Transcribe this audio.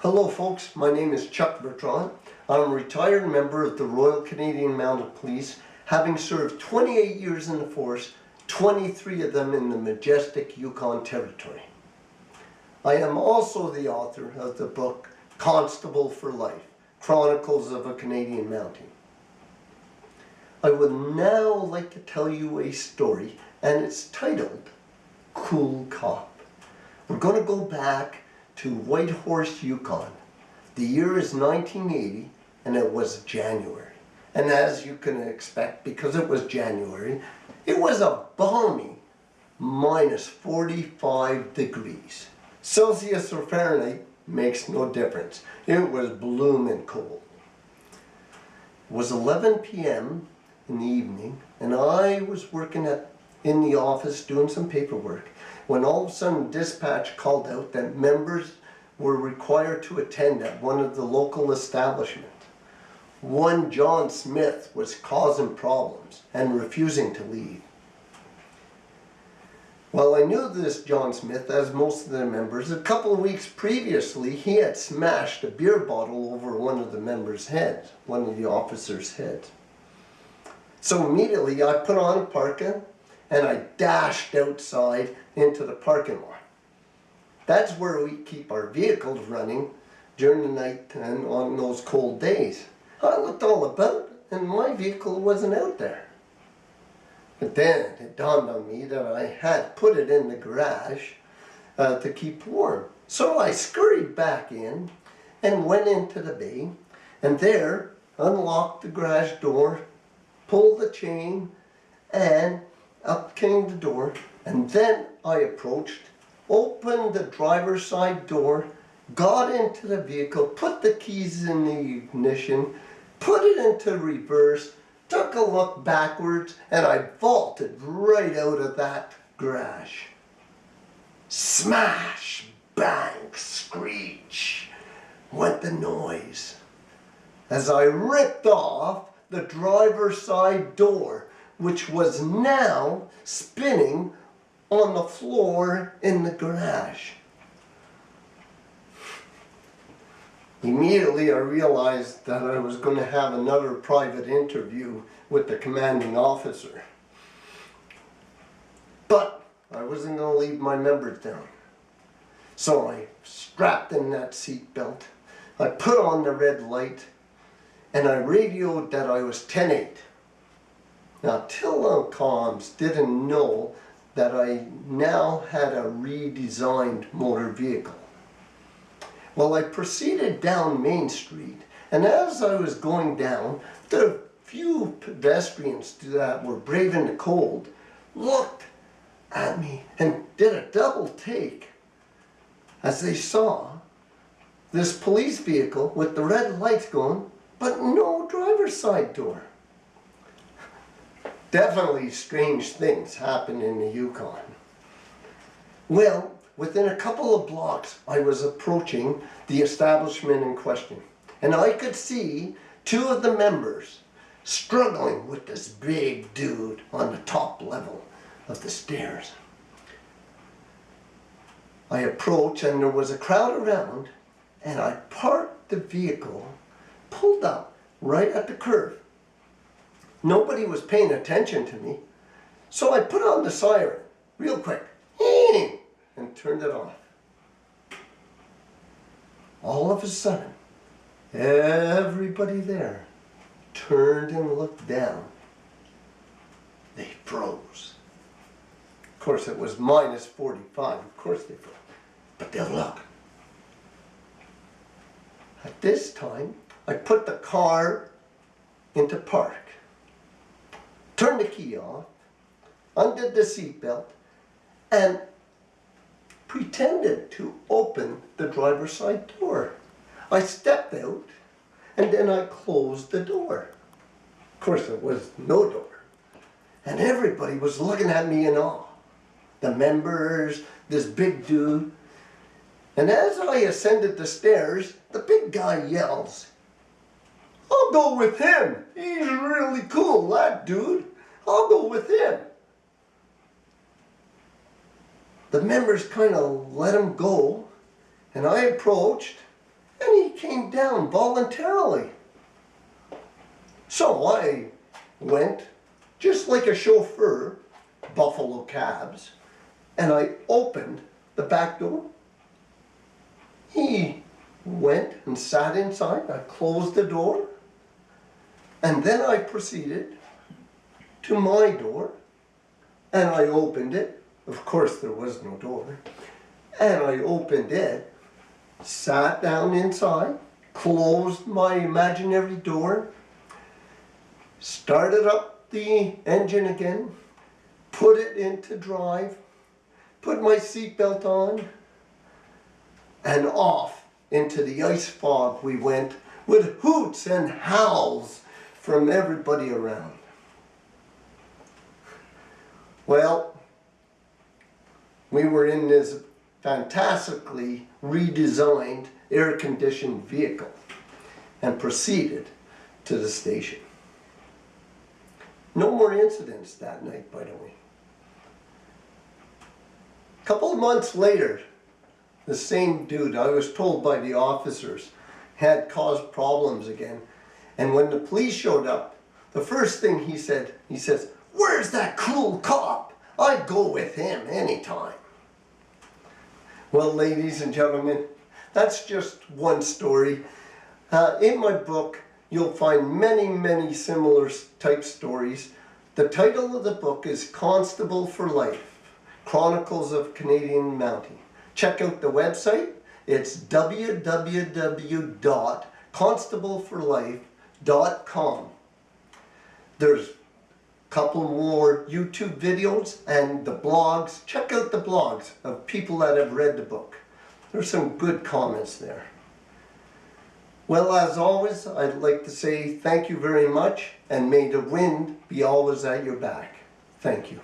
Hello folks, my name is Chuck Bertand. I'm a retired member of the Royal Canadian Mounted Police, having served 28 years in the force, 23 of them in the majestic Yukon Territory. I am also the author of the book Constable for Life, Chronicles of a Canadian Mountie. I would now like to tell you a story, and it's titled Cool Cop. We're going to go back to Whitehorse, Yukon. The year is 1980 and it was January. And as you can expect, because it was January, it was a balmy minus 45 degrees. Celsius or Fahrenheit makes no difference. It was blooming cold. It was 11 p.m. in the evening and I was working in the office doing some paperwork when all of a sudden dispatch called out that members were required to attend at one of the local establishments. One John Smith was causing problems and refusing to leave. Well, I knew this John Smith, as most of the members. A couple of weeks previously, he had smashed a beer bottle over one of the members' heads, one of the officers' heads. So immediately I put on a parka and I dashed outside into the parking lot. That's where we keep our vehicles running during the night and on those cold days. I looked all about and my vehicle wasn't out there. But then it dawned on me that I had put it in the garage to keep warm. So I scurried back in and went into the bay and there unlocked the garage door, pulled the chain, and up came the door, and then I approached, opened the driver's side door, got into the vehicle, put the keys in the ignition, put it into reverse, took a look backwards, and I vaulted right out of that garage. Smash, bang, screech went the noise as I ripped off the driver's side door, which was now spinning on the floor in the garage. Immediately I realized that I was going to have another private interview with the commanding officer. But I wasn't going to leave my members down. So I strapped in that seat belt, I put on the red light, and I radioed that I was 10-8. Now, telecoms didn't know that I now had a redesigned motor vehicle. Well, I proceeded down Main Street, and as I was going down, the few pedestrians that were braving the cold looked at me and did a double take as they saw this police vehicle with the red lights going, but no driver's side door. Definitely strange things happen in the Yukon. Well, within a couple of blocks, I was approaching the establishment in question, and I could see two of the members struggling with this big dude on the top level of the stairs. I approached, and there was a crowd around, and I parked the vehicle, pulled up right at the curb. Nobody was paying attention to me, so I put on the siren real quick and turned it off. All of a sudden, everybody there turned and looked down. They froze. Of course, it was minus 45. Of course they froze. But they'll look. At this time, I put the car into park, turned the key off, undid the seatbelt, and pretended to open the driver's side door. I stepped out, and then I closed the door. Of course, there was no door. And everybody was looking at me in awe. The members, this big dude. And as I ascended the stairs, the big guy yells, "I'll go with him. He's really cool, that dude. I'll go with him." The members kind of let him go, and I approached and he came down voluntarily. So I went, just like a chauffeur, Buffalo cabs, and I opened the back door. He went and sat inside. I closed the door, and then I proceeded to my door, and I opened it. Of course, there was no door. And I opened it, sat down inside, closed my imaginary door, started up the engine again, put it into drive, put my seatbelt on, and off into the ice fog we went with hoots and howls from everybody around. Well, we were in this fantastically redesigned air-conditioned vehicle and proceeded to the station. No more incidents that night, by the way. A couple of months later, the same dude, I was told by the officers, had caused problems again. And when the police showed up, the first thing he says, "Where's that cool cop? I'd go with him anytime." Well, ladies and gentlemen, that's just one story. In my book, you'll find many, many similar type stories. The title of the book is Constable for Life, Chronicles of Canadian Mountie. Check out the website. It's www.constableforlife.com. There's a couple more YouTube videos and the blogs. Check out the blogs of people that have read the book. There's some good comments there. Well, as always, I'd like to say thank you very much, and may the wind be always at your back. Thank you.